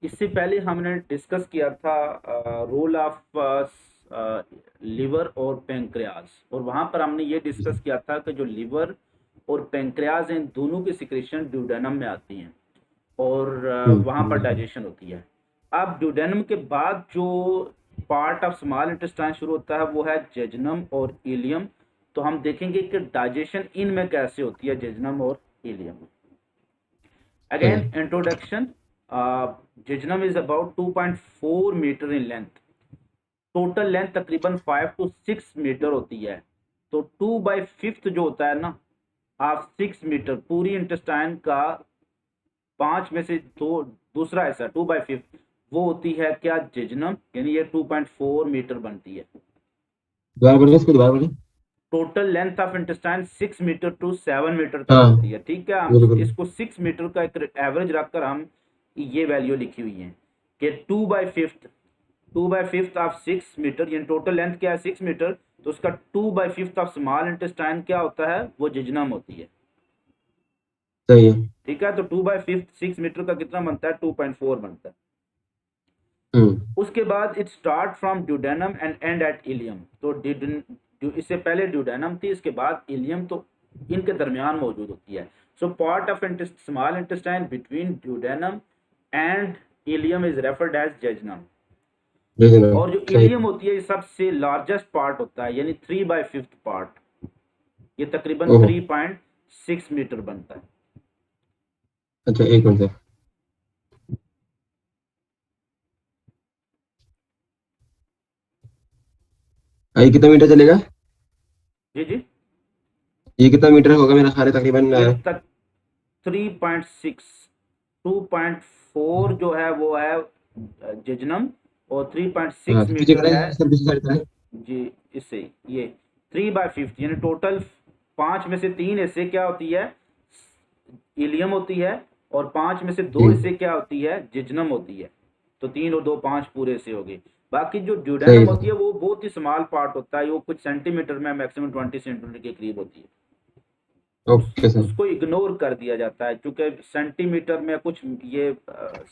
इससे पहले हमने डिस्कस किया था रोल ऑफ लिवर और पेंक्रियाज, और वहां पर हमने ये डिस्कस किया था कि जो लिवर और पेंक्रियाज हैं दोनों की सिक्रेशन ड्यूडेनम में आती हैं और वहां पर बिल्कुल। डाइजेशन होती है। अब ड्यूडेनम के बाद जो पार्ट ऑफ स्मॉल इंटेस्टाइन शुरू होता है वो है जेजनम और इलियम। तो हम देखेंगे कि डाइजेशन इनमें कैसे होती है, जेजनम और इलियम में। सही। Again, introduction. Jejunum is about 2.4 metre in length. Total length तकरीबन 5 to 6 मीटर होती है। तो 2/5 जो होता है ना, ऑफ 6 मीटर पूरी इंटेस्टाइन का 5 में से दो दूसरा हिस्सा 2/5 वो होती है क्या, जेजनम, यानी ये 2.4 मीटर बनती है। दोबारा बोलिए, इसको दोबारा बोलिए। Total length of intestine 6 metre to 7 metre तक हाँ। होती है। ठीक है, हम बिल्कुल। इसको 6 मीटर का एक एवरेज रखकर हम ये वैल्यू लिखी हुई है कि 2/5 ऑफ 6 मीटर, यानी टोटल लेंथ क्या है 6 मीटर, तो उसका 2/5 ऑफ स्मॉल इंटेस्टाइन क्या होता है, वो जिजनम होती है। सही है। ठीक है, तो 2/5 6 मीटर का कितना बनता है, 2.4 बनता है। हम्म। उसके बाद it start from duodenum and end at ileum. तो इससे पहले ड्यूडेनम थी, इसके बाद इलियम, तो इनके दरमियान मौजूद होती है। So part of small intestine between duodenum and ileum is referred as jejunum. बिल्कुल और जो सही। इलियम होती है ये सबसे लार्जेस्ट पार्ट होता है, यानी 3/5 पार्ट, ये तकरीबन ओहो। 3.6 मीटर बनता है। अच्छा, एक मिनट सर। ये कितना मीटर चलेगा? जी जी, ये कितना मीटर होगा मेरा ख्याल है तकरीबन ये तक 3.6, 2.4 जो है वो है जिजनम, और हाँ, 3.6 तो पीछे मीटर करें है। सर, पीछे साइड करें। जी, इससे ये 3/5 यानी टोटल 5 में से 3 हिस्से क्या होती है, इलियम होती है, और 5 में से 2 जी। हिस्से क्या होती है, जिजनम होती है। तो 3 और 2 5 पूरे हिस्से हो गए। बाकी जो ड्यूडेनम सही होती है। है वो बहुत ही स्मॉल पार्ट होता है, वो कुछ सेंटीमीटर में, मैक्सिमम 20 सेंटीमीटर के करीब होती है। Okay sir. उसको इग्नोर कर दिया जाता है क्योंकि सेंटीमीटर में कुछ ये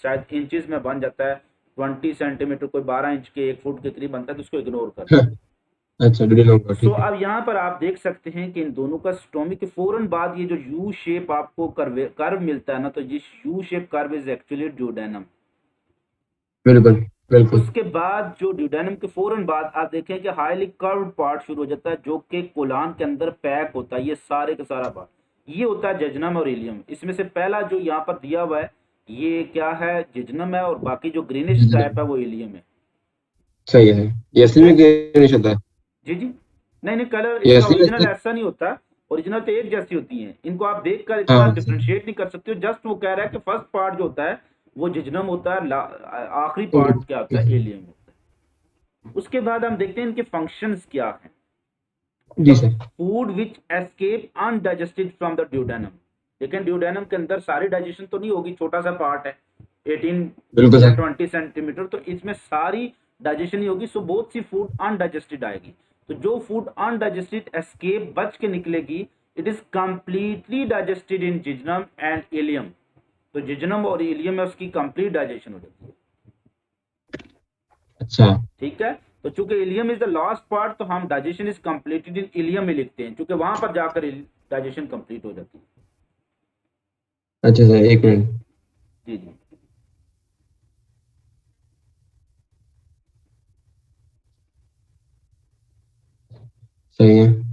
शायद इंचेस में बन जाता है। 20 सेंटीमीटर कोई 12 इंच के 1 फुट के करीब बनता है, तो उसको इग्नोर कर हाँ, दिया जाता अच्छा, डिटेल होगा, है। सो ठीक है। अब यहाँ पर आप देख सकते हैं कि इन दोनों का स्टोमी के फौरन बाद ये जो यू शेप आपको कर्व मिलता है ना, तो जिस U shape curve is actually duodenum. बिल्कुल। बिल्कुल। उसके बाद जो ड्यूडेनम के फौरन बाद आप देखें कि हाईली कर्व्ड पार्ट शुरू हो जाता है जो कि कोलान के अंदर पैक होता है, ये सारे का सारा पार्ट, ये होता है जेजनम और इलियम। इसमें से पहला जो यहाँ पर दिया हुआ है ये क्या है, जेजनम है, और बाकी जो ग्रीनिश टाइप है वो इलियम है। सही है। ये असली तो में ग्रीनिश होता है? जी जी, नहीं नहीं, कलर ये इसका असली में ओरिजिनल ऐसा नहीं होता। ओरिजिनल तो एक जैसी होती हैं, इनको आप देखकर इतना हाँ सही। डिफ्रेंशिएट नहीं कर सकते हो। जस्ट वो कह रहा है कि फर्स्ट पार्ट जो होता है वो जिजनम होता है, आखिरी पार्ट क्या होता है, एलियम होता है। उसके बाद हम देखते हैं इनके फंक्शंस क्या हैं। द जी sir. Food which escape undigested from the duodenum. लेकिन ड्यूडेनम के अंदर सारी डाइजेशन तो नहीं होगी, छोटा सा पार्ट है 18 बिल्कुल या सर। 20 सेंटीमीटर, तो इसमें सारी डाइजेशन नहीं होगी। सो बहुत सी फूड अनडाइजेस्टेड आएगी। तो जो फूड अनडाइजेस्टेड एस्केप बच के निकलेगी, it is completely digested in jejunum and ileum. तो जिजनम और इलियम में उसकी कंप्लीट डाइजेशन हो जाती है। अच्छा। ठीक है, तो चूंकि ileum is the last part, तो हम digestion is completed in ileum में लिखते हैं, क्योंकि वहां पर जाकर डाइजेशन कंप्लीट हो जाती है। अच्छा सर, एक मिनट। जी जी। सही है।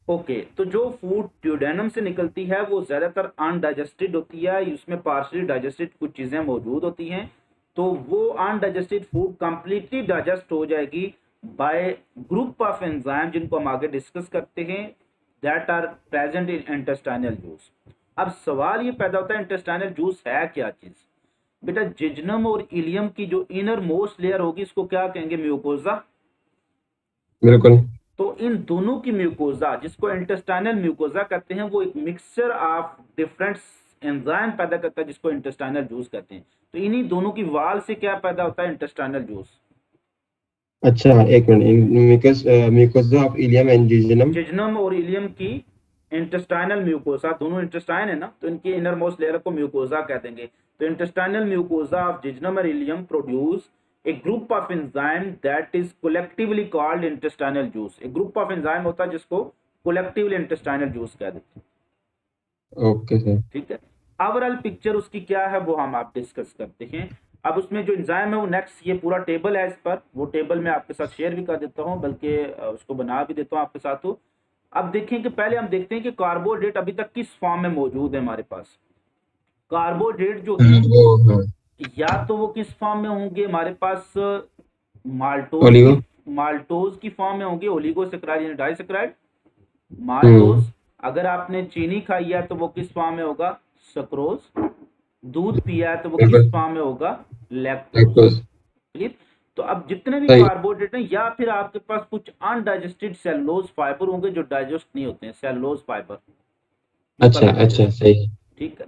ओके, तो जो फूड ड्यूडेनम से निकलती है वो ज्यादातर अनडाइजेस्टेड होती है, उसमें पार्शली डाइजेस्टेड कुछ चीजें मौजूद होती हैं। तो वो अनडाइजेस्टेड फूड कंप्लीटली डाइजेस्ट हो जाएगी बाय ग्रुप ऑफ एंजाइम, जिनको हम आगे डिस्कस करते हैं, that are present in intestinal juice. अब सवाल ये पैदा होता है इंटेस्टाइनल जूस है क्या चीज। बेटा, जिजनम और इलियम की जो इनर मोस्ट लेयर होगी इसको क्या कहेंगे, म्यूकोजा। बिल्कुल। तो इन दोनों की म्यूकोजा, जिसको इंटेस्टाइनल म्यूकोजा कहते हैं, वो एक मिक्सचर ऑफ डिफरेंट एंजाइम पैदा करता है, जिसको इंटेस्टाइनल जूस कहते हैं। तो इन्हीं दोनों की वाल से क्या पैदा होता है, इंटेस्टाइनल जूस। अच्छा, एक मिनट। Mucus, mucosa of ileum and jejunum. Jejunum और इलियम की इंटेस्टाइनल म्यूकोसा, दोनों इंटेस्टाइन है ना, तो इनकी इनर मोस्ट लेयर को म्यूकोजा कह देंगे। तो इंटेस्टाइनल म्यूकोजा ऑफ जिजनम और ileum produce a group of enzyme that is collectively called intestinal juice. एक ग्रुप ऑफ एंजाइम होता है जिसको कोलेक्टिवली इंटेस्टाइनल जूस कह देते हैं। Okay sir. ठीक है, ओवरऑल पिक्चर उसकी क्या है वो हम आप डिस्कस करते हैं। अब उसमें जो एंजाइम है वो नेक्स्ट, ये पूरा टेबल है, इस पर वो टेबल मैं आपके साथ शेयर भी कर देता हूँ, बल्कि उसको बना भी देता हूँ आपके साथ। तो अब देखें कि पहले हम देखते हैं कि कार्बोहाइड्रेट अभी तक किस फॉर्म में मौजूद है हमारे पास। कार्बोहाइड्रेट जो है वो हाँ, या तो वो किस फॉर्म में होंगे हमारे पास, माल्टोज ओलिगो। की माल्टोज की फॉर्म में होंगे, ओलिगोसेक्राइड यानी डाइसेक्राइड, हम्म। माल्टोज। अगर आपने चीनी खाई है तो वो किस फॉर्म में होगा, सक्रोज। दूध पिया है तो वो किस बिल्कुल। फॉर्म में होगा, लैक्टोज। लैक्टोज। क्लियर। तो अब जितने भी सही। कार्बोहाइड्रेट हैं, या फिर आपके पास कुछ अनडाइजेस्टेड सेलुलोज फाइबर होंगे जो डाइजेस्ट नहीं होते हैं, सेलुलोज फाइबर जो अच्छा कभी अच्छा डाइजेस्ट। सही। ठीक है,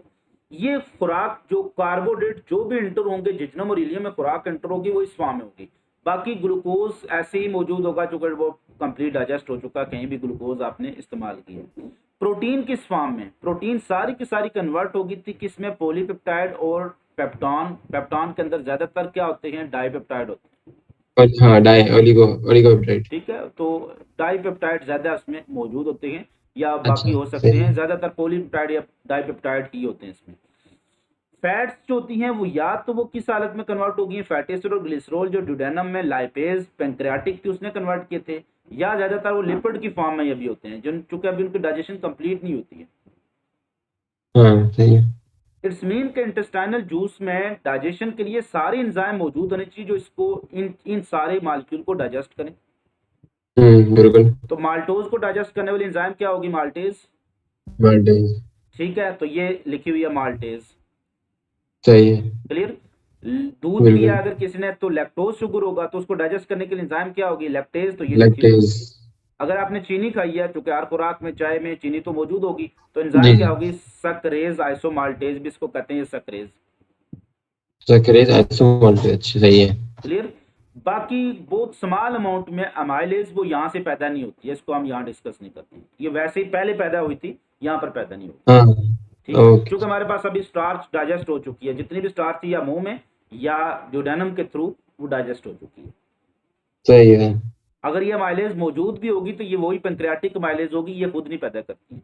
ये खुराक जो कार्बोहाइड्रेट जो भी इंटर होंगे जिज्नम और इलियम में खुराक इंटर होगी वो इस फॉर्म में होगी। बाकी ग्लूकोज ऐसे ही मौजूद होगा जो वो कंप्लीट डाइजेस्ट हो चुका, कहीं भी ग्लूकोज आपने इस्तेमाल किया। प्रोटीन किस फॉर्म में, प्रोटीन सारी की सारी कन्वर्ट होगी थी किसमें, पॉलीपेप्टाइड और पेप्टॉन। पेप्टॉन के अंदर ज्यादातर क्या होते हैं, डाइपेप्टाइड होते हैं। और हाँ, डाई ओलिगोपेप्टाइड। ठीक है, तो डाइपेप्टाइड ज्यादा उसमें मौजूद होते हैं, या अच्छा बाकी हो सकते सही। हैं, ज्यादातर पॉलीपेप्टाइड या डाइपेप्टाइड ही होते हैं इसमें। फैट्स जो होती हैं वो या तो वो किस हालत में कन्वर्ट होगी, फैटी एसिड और ग्लिसरॉल जो ड्यूडेनम में लाइपेज पेंक्रियाटिक थी उसने कन्वर्ट किए थे, या ज्यादातर वो लिपिड की फॉर्म में ये भी होते हैं जिन चूंकि अभी उनकी डाइजेशन कंप्लीट नहीं होती है। हाँ सही है। इट्स मीन के इंटेस्टाइनल जूस में डाइजेशन के लिए सारे एंजाइम मौजूद होने चाहिए जो इसको इन सारे मॉलिक्यूल को डाइजेस्ट करें। बिल्कुल। तो माल्टोज को डाइजेस्ट करने वाली एंजाइम क्या होगी, माल्टेज। माल्टेज। ठीक है, तो ये लिखी हुई है माल्टेज। सही है। क्लियर। दूध पिया बिल्कुल। अगर किसी ने तो लैक्टोज शुगर होगा, तो उसको डाइजेस्ट करने के लिए एंजाइम क्या होगी, लैक्टेज, तो ये लिखी हुई है। लैक्टेज। अगर आपने चीनी खाई है, क्योंकि हर खुराक में चाय में चीनी तो मौजूद होगी, तो जी एंजाइम क्या जी। होगी, सक्रेज आइसोमाल्टेज भी इसको कहते हैं, सक्रेज। सक्रेज आइसोमोल्टेज। अच्छा सही है। क्लियर। बाकी बहुत स्मॉल अमाउंट में अमाइलेज वो यहाँ से पैदा नहीं होती है, इसको हम यहाँ डिस्कस नहीं करते हैं, ये वैसे ही पहले पैदा हुई थी, यहाँ पर पैदा नहीं होती। हाँ। ठीक है, ओके। क्योंकि हमारे पास अभी स्टार्च डाइजेस्ट हो चुकी है, जितनी भी स्टार्च थी या मुंह में या ड्यूडेनम के थ्रू वो डाइजेस्ट हो चुकी है। सही है। अगर ये माइलेज मौजूद भी होगी तो ये वही पेंक्रियाटिक माइलेज होगी, ये खुद नहीं पैदा करती है।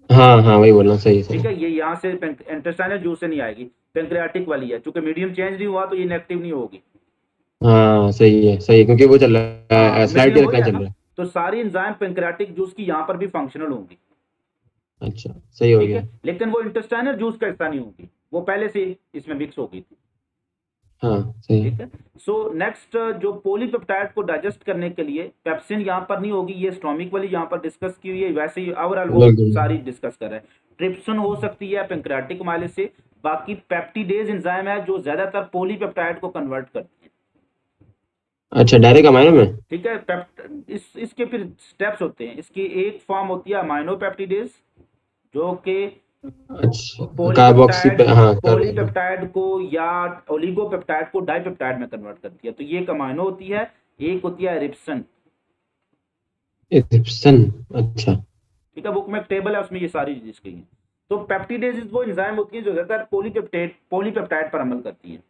हाँ हाँ, वही बोलना सही सही। ठीक है, ये यहाँ से इंटेस्टाइनल जूस से नहीं आएगी, पेंक्रियाटिक वाली है, चूंकि मीडियम चेंज नहीं हुआ तो ये नेगेटिव नहीं होगी। हाँ सही है, क्योंकि वो चल रहा हाँ, है, स्लाइड मीडियम के हो रखना गया चल ना, रहा है। तो सारी एंजाइम पेंक्रियाटिक जूस की यहाँ पर भी फंक्शनल होंगी। अच्छा सही हो ठीक गया। है, लेकिन वो इंटेस्टाइनल जूस का हिस्सा नहीं होगी, वो पहले से इसमें मिक्स हो गई थी। हाँ सही है। ठीक है, सो नेक्स्ट जो पॉलीपेप्टाइड को डाइजेस्ट करने के लिए पेप्सिन यहाँ पर नहीं होगी, ये स्टोमिक वाली यहाँ पर डिस्कस की हुई है, वैसे ही ओवरऑल वो बिल्कुल। सारी डिस्कस कर रहे हैं। ट्रिप्सिन हो सकती है पेंक्रियाटिक माइलेज से। बाकी पेप्टिडेज एंजाइम है जो ज्यादातर पॉलीपेप्टाइड को कन्वर्ट करती है। अच्छा, डायरेक्ट अमाइनो में। ठीक है, इसके फिर स्टेप्स होते हैं, इसकी एक फॉर्म होती है अमाइनो पेप्टिडेज जो कि अच्छा, कार्बोक्सी पॉलीपेप्टाइड पे, हाँ कर। पॉलीपेप्टाइड को या ओलिगोपेप्टाइड को डाइपेप्टाइड में कन्वर्ट करती है, तो ये एक अमाइनो होती है, एक होती है रिप्सन। इजिप्शन। अच्छा। ठीक है, बुक में एक टेबल है उसमें ये सारी चीज की है। तो पेप्टिडेज वो एंजाइम होती है जो ज्यादातर पॉलीपेप्टाइड पर अमल करती है।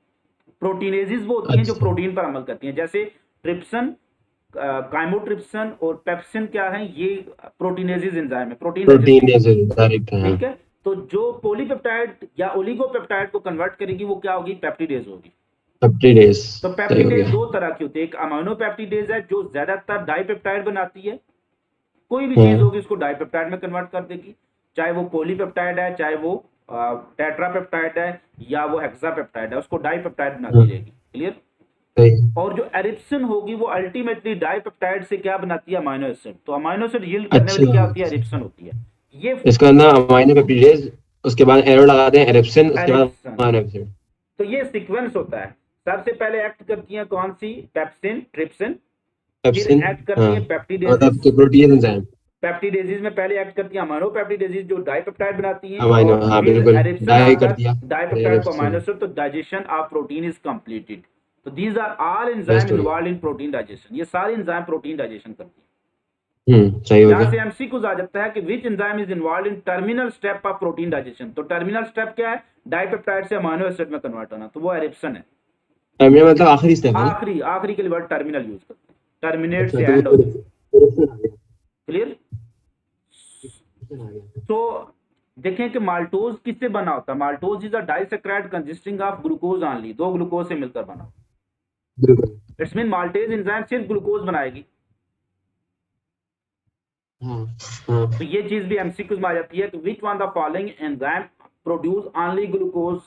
प्रोटीनेजेस वो होती हैं जो अच्छा। प्रोटीन पर अमल करती हैं, जैसे ट्रिप्सन, काइमोट्रिप्सन और पेप्सिन क्या है, ये प्रोटीनेजेस एंजाइम है, प्रोटीन प्रोटीन डाइजेस्टिंग जैसे एंजाइम। डायरेक्ट, हाँ। ठीक है, तो जो पॉलीपेप्टाइड या ओलिगोपेप्टाइड को कन्वर्ट करेगी वो क्या होगी, पेप्टिडेज होगी। पेप्टिडेज। तो सही हो पेप्टिडेज गया। दो तरह की होती है, एक अमाइनो पेप्टिडेज है जो ज्यादातर डाइपेप्टाइड बनाती है, कोई भी चीज हाँ। होगी उसको डाइपेप्टाइड में कन्वर्ट कर देगी, चाहे वो पॉलीपेप्टाइड है, चाहे वो टेट्रापेप्टाइड है, या वो हेक्सापेप्टाइड है, उसको डाइपेप्टाइड बनाती हाँ रहेगी। क्लियर। सही। और जो एरिप्सिन होगी वो अल्टीमेटली डाइपेप्टाइड से क्या बनाती है, अमाइनो एसिड, तो अमाइनो एसिड यील्ड करने वाली क्या होती है, अच्छा, एरिप्सिन होती है। ये इसका नाम अमाइनो पेप्टिडेज, उसके बाद एरो लगाते हैं एरिप्सिन, उसके बाद एरिप्सिन, अमाइनो एसिड। तो ये सीक्वेंस होता है। सबसे पहले एक्ट करती है कौन सी, पेप्सिन ट्रिप्सिन, फिर पेप्सिन। एक्ट करती हाँ, है और तब पेप्टिडेजिस। के प्रोटीन एंजाइम। पेप्टिडेजिस में पहले एक्ट करती है अमाइनो पेप्टिडेजिस जो डाइपेप्टाइड बनाती हैं, अमाइनो, और हाँ फिर बिल्कुल, एरिप्सिन डाई कर आकर दिया। डाइपेप्टाइड को अमाइनो एरिप्सिन। एसिड, तो digestion of protein is completed. तो these are all enzyme best हो गया। इन्वॉल्व इन प्रोटीन डाइजेशन, ये सारे एंजाइम प्रोटीन डाइजेशन करती हैं। सही हो यहाँ गया। से एमसीक्यूज आ जाता है कि which enzyme is involve in terminal step of protein digestion. तो टर्मिनल स्टेप क्या है? डाइपेप्टाइड से अमाइनो एसिड में कन्वर्ट होना, तो वो एरिप्सन है। टर्मिनल मतलब आखिरी स्टेप है ना? आखिरी आखिरी के लिए वर्ड टर्मिनल यूज करते हैं, टर्मिनेट अच्छा, से तो वो एंड हो जाए। एरिप्सन आ गया। क्लियर? एरिप्सन आ गया। तो देखें कि माल्टोज किससे बना होता है? Maltose is a disaccharide consisting of glucose only, दो ग्लूकोज से मिलकर बना। बिल्कुल। इट्स मीन माल्टेज एंजाइम सिर्फ ग्लूकोज बनाएगी। हाँ हाँ। तो ये चीज भी एमसीक्यूज में आ जाती है कि which one the following enzyme produce only glucose?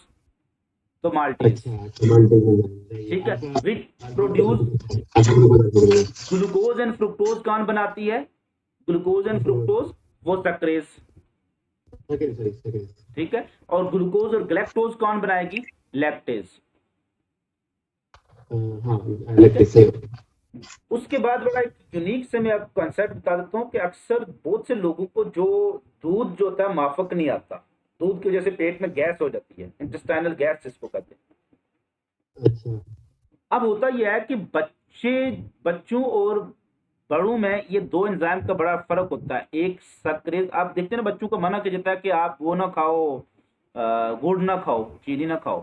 तो माल्टेज। अच्छा, टमाटर हो गया, सही है। ठीक है। Alpha which alpha produce glucose. Glucose and fructose कौन बनाती है? ग्लूकोज एंड फ्रुक्टोज वो सक्रेज। सही। ठीक है। और ग्लूकोज और ग्लैक्टोज कौन बनाएगी? लैक्टेज। हाँ, ठीक है। इलेक्ट्रिक सही। उसके बाद बड़ा एक यूनिक से मैं आपको कंसेप्ट बता देता हूँ कि अक्सर बहुत से लोगों को जो दूध जो होता है माफक नहीं आता, दूध की वजह से पेट में गैस हो जाती है, इंटेस्टाइनल गैस जिसको कहते हैं। अच्छा। अब होता यह है कि बच्चों और बड़ों में ये दो एंजाइम का बड़ा फर्क होता है। एक सक्रेज, आप देखते हैं ना बच्चों को मना किया जाता है कि आप वो ना खाओ, गुड़ ना खाओ, चीनी ना खाओ।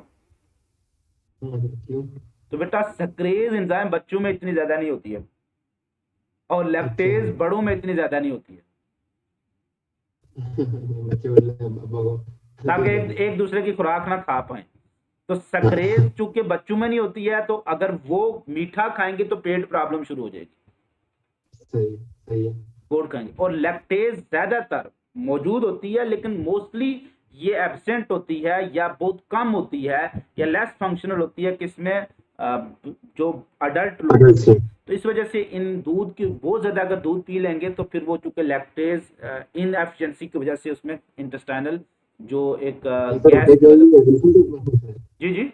हाँ, क्यों? तो बेटा सक्रेज एंजाइम बच्चों में इतनी ज्यादा नहीं होती है और अच्छा। लैक्टेज बड़ों में इतनी ज्यादा नहीं होती है, बच्चे बोल रहे हैं अब्बा को ताकि सक्रेज दे दो। एक दूसरे की खुराक ना खा पाए। तो सक्रेज हाँ, चूंकि बच्चों में नहीं होती है, तो अगर वो मीठा खाएंगे तो पेट प्रॉब्लम शुरू हो जाएगी, सही है। गुड़ खाएंगे। और लैक्टेज ज्यादातर मौजूद होती है लेकिन मोस्टली ये एब्सेंट होती है या बहुत कम होती है या लेस फंक्शनल होती है किसमें, जो अडल्ट लोग अडल्ट होते से। हैं। तो इस वजह से इन दूध की बहुत ज्यादा अगर दूध पी लेंगे तो फिर वो चूंकि लैक्टेज इनएफिशिएंसी की वजह से उसमें इंटेस्टाइनल जो एक सर, गैस एक डेवलप। एवोल्यूशनरी प्रोसेस है। जी जी।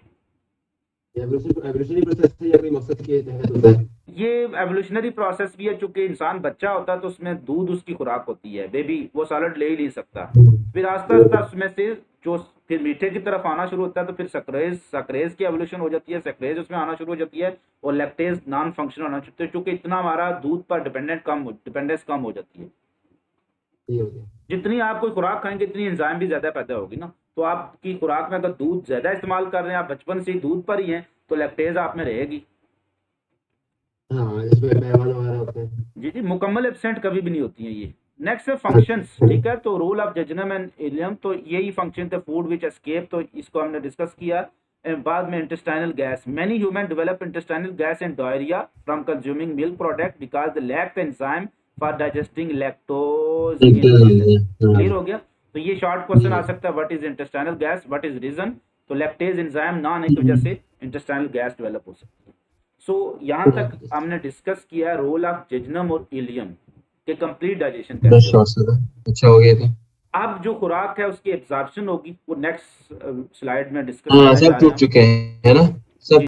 एवोल्यूशनरी प्रोसेस है या कोई मकसद के तहत होता है? ये एवोल्यूशनरी प्रोसेस भी है, चूंकि इंसान बच्चा होता है तो उसमें दूध उसकी खुराक होती है, बेबी वो सॉलिड ले ही नहीं सकता। फिर आस्ता आस्ता उसमें से जो फिर मीठे की तरफ आना शुरू होता है तो फिर सक्रेज सक्रेज की एवोल्यूशन हो जाती है, सक्रेज उसमें आना शुरू हो जाती है और लैक्टेज नॉन फंक्शनल होना शुरू, चूंकि इतना हमारा दूध पर डिपेंडेंस कम हो जाती है। ये हो गया। जितनी आप कोई खुराक खाएंगे इतनी एंजाइम भी ज्यादा पैदा होगी ना। तो आपकी खुराक में अगर दूध ज्यादा इस्तेमाल कर रहे हैं, आप बचपन से ही दूध पर ही हैं, तो लैक्टेज आप में रहेगी। हाँ, जिसमें मेहमान वगैरह होते हैं। जी जी, मुकम्मल एब्सेंट कभी भी नहीं होती है ये। नेक्स्ट है फंक्शंस। अच्छा। ठीक है, तो रोल ऑफ जजनम एंड इलियम, तो यही फंक्शन थे फूड विच एस्केप, तो इसको हमने डिस्कस किया। बाद में intestinal gas, many human develop intestinal gas and diarrhoea from consuming milk product because the lack the enzyme for digesting lactose एक इन मिल्क। हाँ। क्लियर हो गया? तो ये शॉर्ट क्वेश्चन आ सकता है, what is intestinal gas, what is reason? तो लैक्टेज एंजाइम ना आने की वजह से इंटेस्टाइनल गैस डेवलप हो सकती है। सो यहाँ तक हमने डिस्कस किया रोल ऑफ जेजनम और इलियम के कंप्लीट डाइजेशन कैसे दस होगा। शॉट्स था। अच्छा हो गया था। अब जो खुराक है उसकी एब्जॉर्प्शन होगी, वो नेक्स्ट स्लाइड में डिस्कस हाँ, करने सब जा रहे टूट हैं हम। चुके हैं, है ना? सब